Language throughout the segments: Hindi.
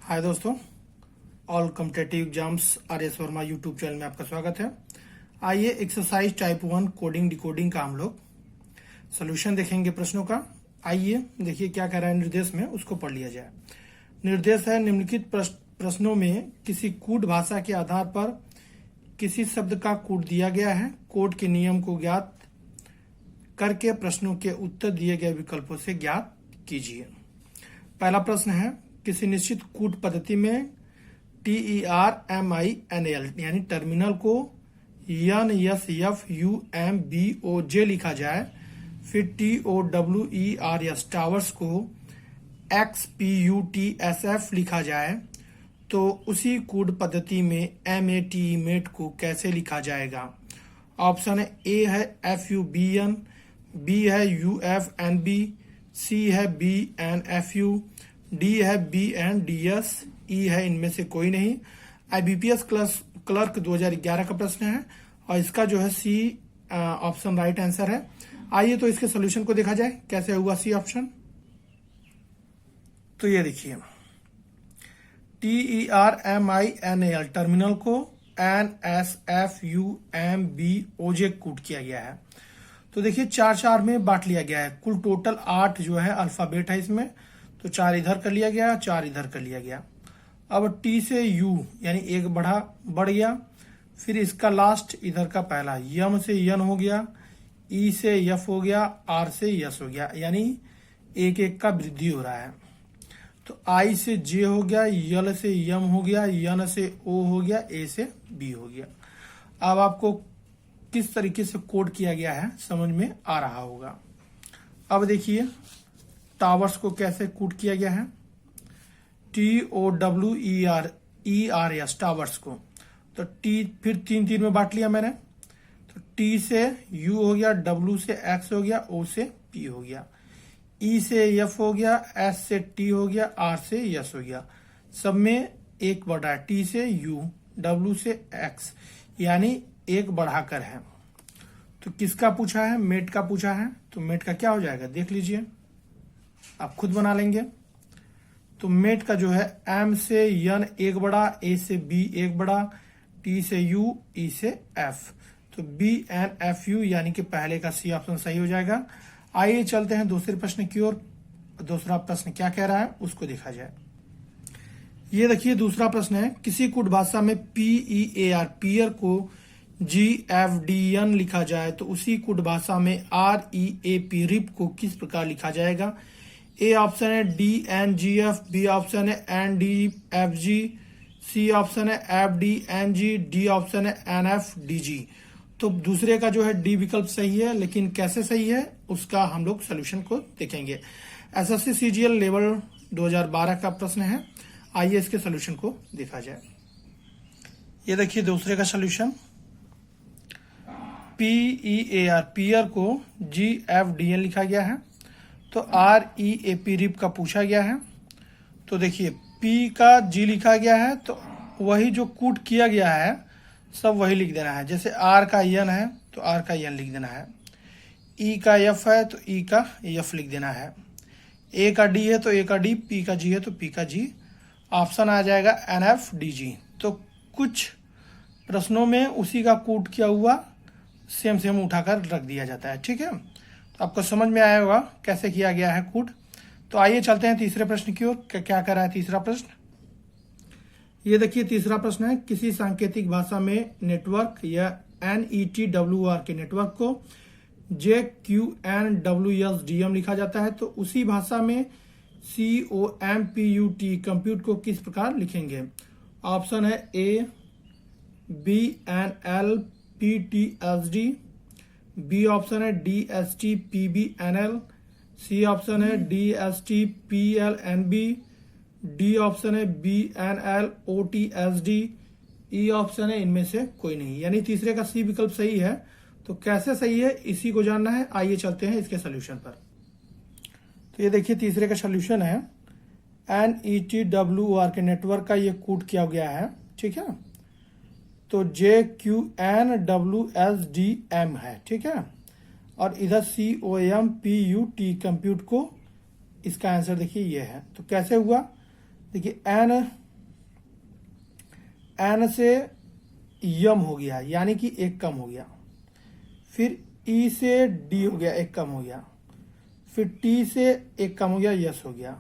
हाय दोस्तों, all competitive exams R S Verma YouTube channel में आपका स्वागत है। आइए एक्सरसाइज टाइप 1 कोडिंग डिकोडिंग का हम लोग सोल्यूशन देखेंगे प्रश्नों का। आइए देखिए क्या कह रहा है निर्देश में, उसको पढ़ लिया जाए। निर्देश है निम्नलिखित प्रश्नों में किसी कूट भाषा के आधार पर किसी शब्द का कूट दिया गया है। कोड के नियम को ज्ञात करके प्रश्नों के उत्तर दिए गए विकल्पों से ज्ञात कीजिए। पहला प्रश्न है, किसी निश्चित कूट पद्धति में TERMINAL यानी टर्मिनल को NSFUMBOJ लिखा जाए, फिर TOWERS टावर्स को XPUTSF लिखा जाए, तो उसी कूट पद्धति में MATE मेट को कैसे लिखा जाएगा। ऑप्शन है ए है FUBN, बी है UFNB, सी है BNFU, डी है BNDS, ई है इनमें से कोई नहीं। IBPS क्लर्क 2011 का प्रश्न है और इसका जो है सी ऑप्शन राइट आंसर है। आइए तो इसके सोल्यूशन को देखा जाए कैसे हुआ सी ऑप्शन। तो ये देखिए TERMINAL टर्मिनल को NSFUMBOJ कूट किया गया है। तो देखिए 4 में बांट लिया गया है। कुल टोटल 8 जो है अल्फाबेट है इसमें, तो 4 इधर कर लिया गया, 4 इधर कर लिया गया। अब टी से यू यानी एक बढ़ गया, फिर इसका लास्ट इधर का पहला यम से यन हो गया, ई से यफ हो गया, आर से यस हो गया, यानी एक एक का वृद्धि हो रहा है। तो आई से जे हो गया, यल से यम हो गया, यन से ओ हो गया, ए से बी हो गया। अब आपको किस तरीके से कोड किया गया है समझ में आ रहा होगा। अब देखिए टावर्स को कैसे कूट किया गया है। TOWERS टावर्स को, तो टी फिर 3 में बांट लिया मैंने। तो टी से यू हो गया, डब्ल्यू से एक्स हो गया, ओ से पी हो गया, ई से एफ हो गया, एस से टी हो गया, आर से यस हो गया। सब में एक बढ़ा है, टी से यू, डब्ल्यू से एक्स, यानी एक बढ़ाकर है। तो किसका पूछा है? मेट का पूछा है। तो मेट का क्या हो जाएगा देख लीजिए, आप खुद बना लेंगे। तो मेट का जो है एम से यन एक बड़ा, ए से बी एक बड़ा, टी से यू, ई से एफ, तो BNFU यानी कि पहले का सी ऑप्शन सही हो जाएगा। आइए चलते हैं दूसरे प्रश्न की ओर। दूसरा प्रश्न क्या कह रहा है उसको देखा जाए। ये देखिए दूसरा प्रश्न है, किसी कूट भाषा में PEAR पीयर को GFDN लिखा जाए, तो उसी कूट भाषा में REAP रिप को किस प्रकार लिखा जाएगा। ए ऑप्शन है DNGF, बी ऑप्शन है NDFG, सी ऑप्शन है FDNG, डी ऑप्शन है NFDG। तो दूसरे का जो है डी विकल्प सही है, लेकिन कैसे सही है उसका हम लोग सोल्यूशन को देखेंगे। SSC CGL लेवल 2012 का प्रश्न है। आइए इसके सोल्यूशन को देखा जाए। ये देखिए दूसरे का सोल्यूशन, PEAR पीयर को GFDN लिखा गया है, तो REAP रिप का पूछा गया है। तो देखिए P का G लिखा गया है, तो वही जो कूट किया गया है सब वही लिख देना है। जैसे R का N है तो R का N लिख देना है, E का F है तो E का F लिख देना है, A का D है तो A का D, P का G है तो P का G। ऑप्शन आ जाएगा NFDG। तो कुछ प्रश्नों में उसी का कूट किया हुआ सेम उठाकर रख दिया जाता है, ठीक है। तो आपको समझ में आया होगा कैसे किया गया है कूट। तो आइए चलते हैं तीसरे प्रश्न की ओर। क्या कर रहा है तीसरा प्रश्न। ये देखिए तीसरा प्रश्न है, किसी सांकेतिक भाषा में नेटवर्क या NETWR के नेटवर्क को JQNWSDM लिखा जाता है, तो उसी भाषा में COMPUT कंप्यूट को किस प्रकार लिखेंगे। ऑप्शन है ए BNLPTSD, बी ऑप्शन है DSTPBNL, सी ऑप्शन है DSTPLNB, डी ऑप्शन है BNLOTSD, ई ऑप्शन है इनमें से कोई नहीं, यानी तीसरे का सी विकल्प सही है। तो कैसे सही है इसी को जानना है। आइए चलते हैं इसके सोल्यूशन पर। तो ये देखिए तीसरे का सोल्यूशन है, NETWR के नेटवर्क का ये कूट किया गया है, ठीक है। तो JQNWSDM है, ठीक है, और इधर COMPUT कंप्यूट को इसका आंसर देखिए ये है। तो कैसे हुआ, देखिए एन से यम हो गया, यानी कि एक कम हो गया। फिर ई से डी हो गया, एक कम हो गया। फिर टी से एक कम हो गया, यस हो गया।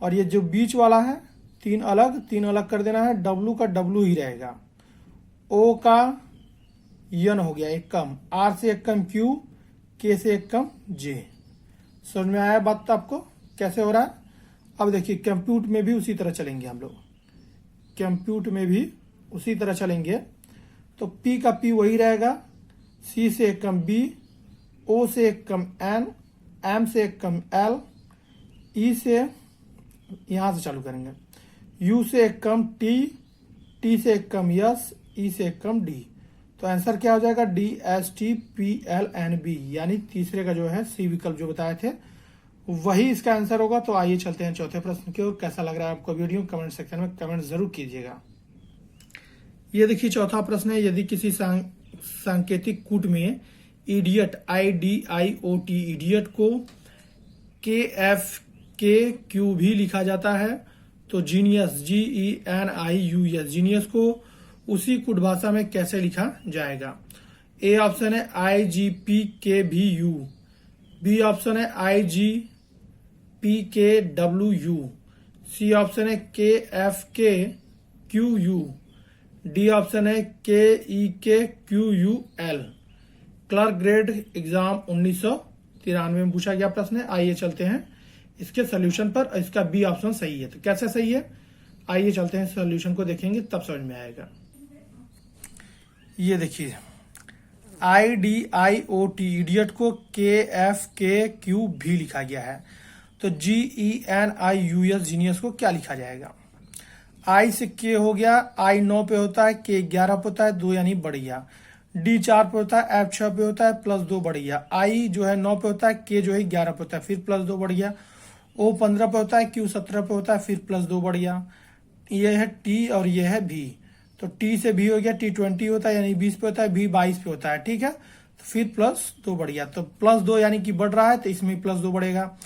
और ये जो बीच वाला है तीन अलग कर देना है, डब्लू का डब्लू ही रहेगा। ओ का यन हो गया एक कम, आर से एक कम क्यू, के से एक कम जे। समझ में आया बात तो आपको कैसे हो रहा है? अब देखिए कंप्यूट में भी उसी तरह चलेंगे हम लोग, कंप्यूट में भी उसी तरह चलेंगे। तो P का P वही रहेगा, C से एक कम B, O से एक कम N, M से एक कम L, E से यहां से चालू करेंगे, U से एक कम T, T से एक कम S, E से एक कम D। तो आंसर क्या हो जाएगा? D S T P L N B, यानी तीसरे का जो है C विकल्प जो बताए थे वही इसका आंसर होगा। तो आइए चलते हैं चौथे प्रश्न की ओर। कैसा लग रहा है आपको वीडियो? कमेंट सेक्शन में कमेंट जरूर कीजिएगा। ये देखिए चौथा प्रश्न है, यदि किसी सांकेतिक कूट में इडियट IDIOT इडियट को KFKQ भी लिखा जाता है, तो जीनियस GENIUS जीनियस को उसी कूट भाषा में कैसे लिखा जाएगा? ए ऑप्शन है IGPKVU, बी ऑप्शन है IGPKWU, सी ऑप्शन है KFKQU, डी ऑप्शन है KEKQUL। क्लर्क ग्रेड एग्जाम 1993 में पूछा गया प्रश्न है। आइए चलते हैं इसके सोल्यूशन पर। इसका बी ऑप्शन सही है, तो कैसे सही है आइए चलते हैं सोल्यूशन को देखेंगे, तब समझ में आएगा। ये देखिए IDIOT इडियट को KFKQ भी लिखा गया है, तो GENIUS जीनियस को क्या लिखा जाएगा? I से K हो गया, I 9 पे होता है, K 11 पे होता है, 2 यानी बढ़िया। D 4 पे होता है, F 6 पे होता है, प्लस 2 बढ़िया। I जो है 9 पे होता है, K जो है 11 पे होता है, फिर प्लस 2 बढ़िया। O 15 पे होता है, Q 17 पे होता है, फिर प्लस 2 बढ़िया। ये है T और ये है V, तो T से V हो गया, T 20 होता है यानी 20 पे होता है, V 22 पे होता है, ठीक है। तो फिर प्लस 2 बढ़िया, तो प्लस 2 यानी कि बढ़ रहा है, तो इसमें प्लस 2 बढ़ेगा।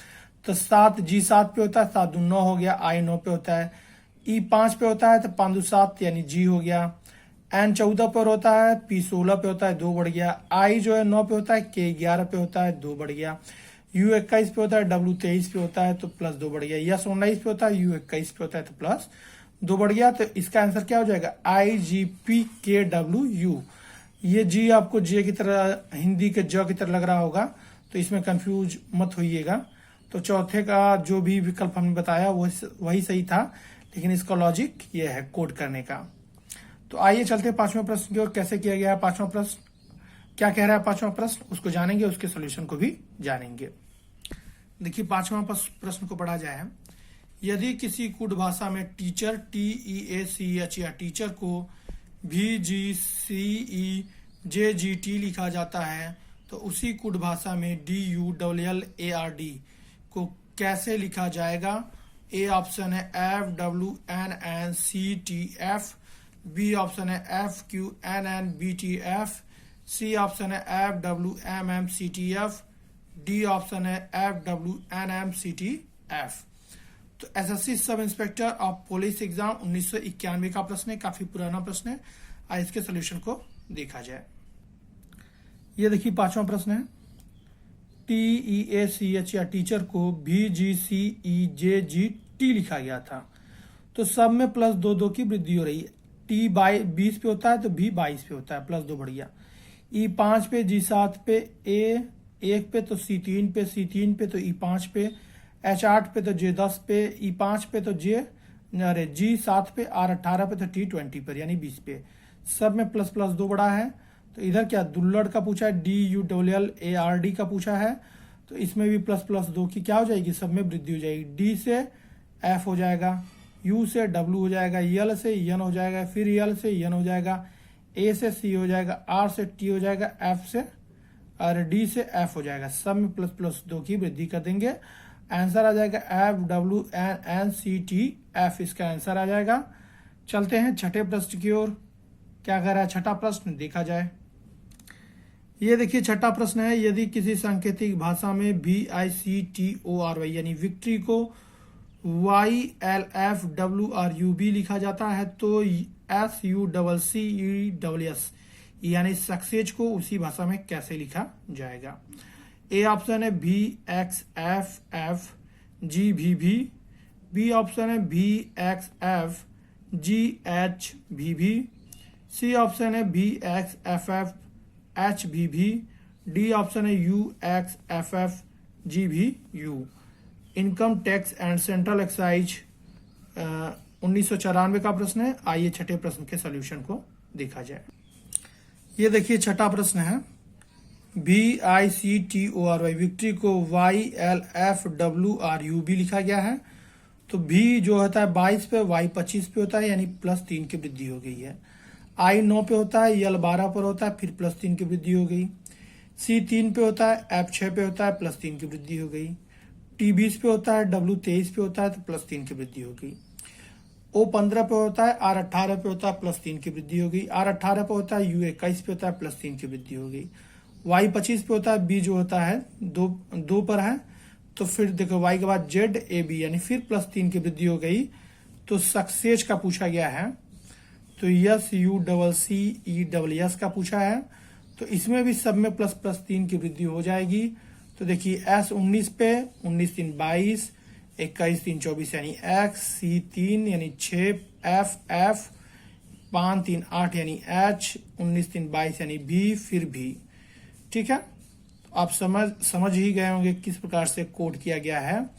तो 7 G 7 पे होता है, 7 2 9 हो गया। I 9 पे होता है, E 5 पे होता है, तो 5 2 7 यानी G हो गया। N 14 पर होता है, P 16 पे होता है, 2 बढ़ गया। I जो है 9 पे होता है, K 11 पे होता है, 2 बढ़ गया। U 21 पे होता है, W 23 पे होता है, तो प्लस 2 बढ़ गया। S 19 पे होता है, U 21 पे होता है, तो प्लस 2 बढ़ गया। तो इसका आंसर क्या हो जाएगा? IGPKWU। ये G आपको J की तरह, हिंदी के ज की तरह लग रहा होगा, तो इसमें कंफ्यूज मत होइएगा। तो चौथे का जो भी विकल्प हमने बताया वही सही था, लेकिन इसका लॉजिक ये है कोड करने का। तो आइए चलते हैं पांचवें प्रश्न की ओर। कैसे किया गया है पांचवा प्रश्न, क्या कह रहा है पांचवा प्रश्न, उसको जानेंगे, उसके सोल्यूशन को भी जानेंगे। देखिए पांचवा प्रश्न को पढ़ा जाए, यदि किसी कूट भाषा में टीचर TEACH या टीचर को VGCEJGT लिखा जाता है, तो उसी कूट भाषा में DULLARD को कैसे लिखा जाएगा? ए ऑप्शन है FWNNCTF, बी ऑप्शन है FQNNBTF, सी ऑप्शन है FWMMCTF, डी ऑप्शन है FWNMCTF। तो SSC sub inspector of police exam 1991 का प्रश्न है, काफी पुराना प्रश्न है। आइए इसके सोल्यूशन को देखा जाए। ये देखिए पांचवा प्रश्न है, TEACH या टीचर को VGCEJGT लिखा गया था, तो सब में प्लस 2 2 की वृद्धि हो रही है। T 20 पे होता है, तो V 22 पे होता है, प्लस 2 बढ़िया। E 5 पे, G 7 पे, A 1 पे, तो C 3 पे, C 3 पे, तो E 5 पे, H 8 पे, तो J 10 पे, E 5 पे, तो G 7 पे, R 18 पे, तो T 20 पर यानी 20 पे। सब में प्लस प्लस 2 बढ़ा है। तो इधर क्या दुल्लड़ का पूछा है, DULLARD का पूछा है, तो इसमें भी प्लस प्लस 2 की क्या हो जाएगी? सब में वृद्धि हो जाएगी। D से F हो जाएगा, U से W हो जाएगा, L से N हो जाएगा, फिर L से N हो जाएगा, A से C हो जाएगा, R से T हो जाएगा, F से और D से F हो जाएगा। सब में प्लस प्लस 2 की वृद्धि कर देंगे, आंसर आ जाएगा FWNNCTF, इसका आंसर आ जाएगा। चलते हैं छठे प्रश्न की ओर। क्या कह रहा है छठा प्रश्न, देखा जाए। ये देखिए छठा प्रश्न है, यदि किसी सांकेतिक भाषा में VICTORY यानी विक्ट्री को YLFWRUB लिखा जाता है तो SUCCESS यानी सक्सेज को उसी भाषा में कैसे लिखा जाएगा। ए ऑप्शन है VXFFGVV, बी ऑप्शन है VXFGHVV, सी ऑप्शन है VXFFHVV, डी ऑप्शन है UXFFGVU। Income tax and central excise 1994 का प्रश्न है। आइए छठे प्रश्न के सॉल्यूशन को देखा जाए। ये देखिए छठा प्रश्न है VICTORY, विक्ट्री को YLFWRUB लिखा गया है। तो V जो होता है 22 पे, Y 25 पे होता है यानी +3 की वृद्धि हो गई है। I 9 पे होता है, L 12 पर होता है फिर +3 की वृद्धि हो गई। C 3 पे होता है, F 6 पे होता है +3 की वृद्धि हो गई। T 20 पे होता है, W 23 पे होता है तो +3 की वृद्धि हो गई। O 15 पे होता है, R 18 पे होता है +3 की वृद्धि हो गई। R 18 पे होता है, U 21 पे होता है +3 की वृद्धि हो गई। Y 25 पे होता है, B जो होता है दो पर है तो फिर देखो Y के बाद ZAB यानी फिर +3 की वृद्धि हो गई। तो सक्सेज का पूछा गया है तो SUCCESS का पूछा है। तो इसमें भी सब में +3 की वृद्धि हो जाएगी। तो देखिए S 19 पे, 19 3 22, 21 3 24 यानी X, C 3 यानी 6, F 5 3 8 यानी H, 19 3 22 यानी B फिर B। ठीक है, तो आप समझ ही गए होंगे किस प्रकार से कोड किया गया है।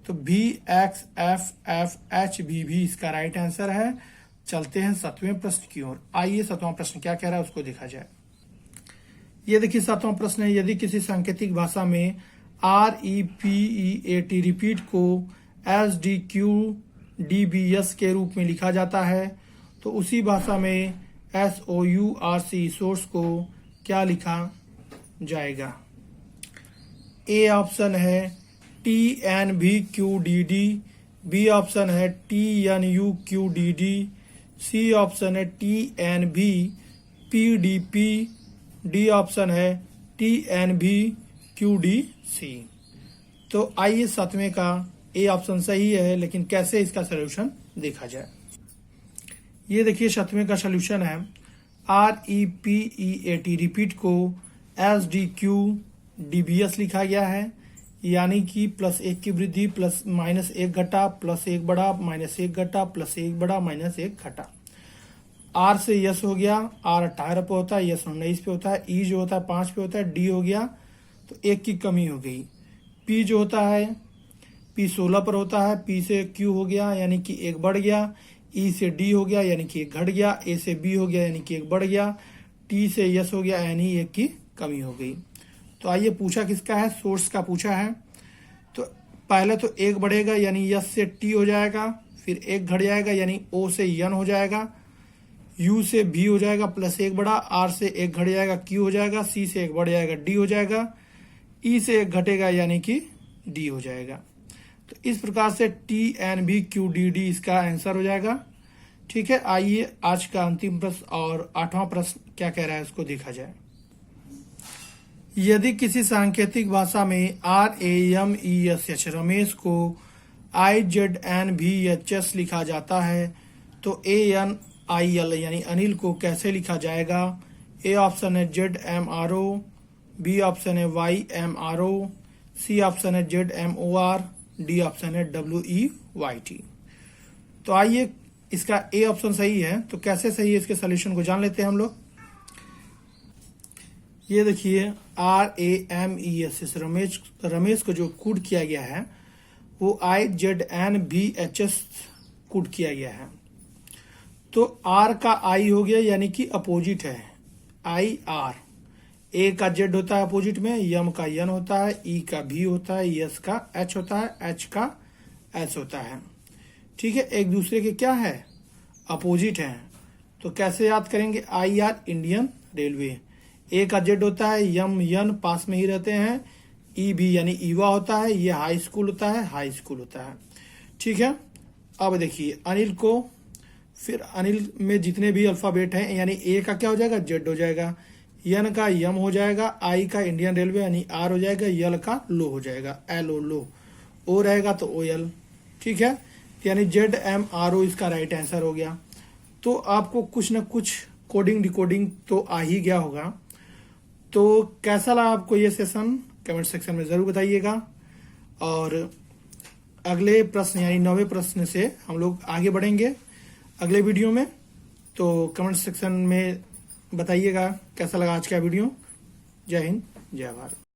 तो VXFFHVV इसका राइट आंसर है। चलते हैं 7वें प्रश्न की ओर। आइए 7वां प्रश्न क्या कह रहा है उसको देखा जाए। ये देखिए 7वां प्रश्न है, यदि किसी सांकेतिक भाषा में REPEAT रिपीट को SDQDBS के रूप में लिखा जाता है तो उसी भाषा में SOURC सोर्स को क्या लिखा जाएगा। ए ऑप्शन है TNVQDD, बी ऑप्शन है TNUQDD, सी ऑप्शन है TNVPDP, डी ऑप्शन है TNVQDC। तो आइए 7वें का ए ऑप्शन सही है, लेकिन कैसे इसका सलूशन देखा जाए। ये देखिए 7वें का सलूशन है REPEAT रिपीट को SDQDBS लिखा गया है यानी कि +1 की वृद्धि ±1 घटा +1 बढ़ा -1 घटा +1 बढ़ा -1 घटा। R से यस हो गया, R 18 पे होता है, यस 19 पे होता है, E जो होता है 5 पे होता है, D हो गया तो 1 की कमी हो गई। P जो होता है P 16 पर होता है, P से Q हो गया यानी कि 1 बढ़ गया। E से D हो गया यानी कि 1 घट गया। A से B हो गया यानी कि 1 बढ़ गया। T से यस हो गया यानी 1 की कमी हो गई। तो आइए पूछा किसका है, सोर्स का पूछा है। तो पहले तो 1 बढ़ेगा यानी यस से T हो जाएगा, फिर 1 घट जाएगा यानी O से N हो जाएगा, U से B हो जाएगा +1 बढ़ा, R से 1 घट जाएगा Q हो जाएगा, C से 1 बढ़ जाएगा D हो जाएगा, E से 1 घटेगा यानी कि D हो जाएगा। तो इस प्रकार से TNVQDD इसका आंसर हो जाएगा। ठीक है, आइए आज का अंतिम प्रश्न और 8वां प्रश्न क्या कह रहा है उसको देखा जाए। यदि किसी सांकेतिक भाषा में RAMESH रमेश को IZNVHS लिखा जाता है तो ANIL यानी अनिल को कैसे लिखा जाएगा। ए ऑप्शन है ZMRO, बी ऑप्शन है YMRO, सी ऑप्शन है ZMOR, डी ऑप्शन है WEYT। तो आइए इसका ए ऑप्शन सही है, तो कैसे सही है इसके सॉल्यूशन को जान लेते हैं हम लोग। ये देखिए RAMESH रमेश को जो कोड किया गया है वो IZNVHS कोड किया गया है। तो R का I हो गया यानी कि अपोजिट है IR। A का Z होता है अपोजिट में, M का N होता है, E का V होता है, S का H होता है, H का S होता है। ठीक है, एक दूसरे के क्या है, अपोजिट है। तो कैसे याद करेंगे, IR इंडियन रेलवे। A का Z होता है, M N पास में ही रहते हैं, EV यानी ईवा होता है, ये हाई स्कूल होता है, हाई स्कूल होता है। ठीक है, अब देखिए अनिल को, फिर अनिल में जितने भी अल्फाबेट हैं यानी A का क्या हो जाएगा, Z हो जाएगा, N का M हो जाएगा, I का इंडियन रेलवे यानी R हो जाएगा, L का लो हो जाएगा, LO लो, O रहेगा तो OL। ठीक ठीक है, यानी ZMRO इसका राइट आंसर हो गया। तो आपको कुछ ना कुछ कोडिंग डिकोडिंग तो आ ही गया होगा। तो कैसा लगा आपको ये सेशन, कमेंट सेक्शन में जरूर बताइएगा। और अगले प्रश्न यानी 9वें प्रश्न से हम लोग आगे बढ़ेंगे अगले वीडियो में। तो कमेंट सेक्शन में बताइएगा कैसा लगा आज का वीडियो। जय हिंद, जय भारत।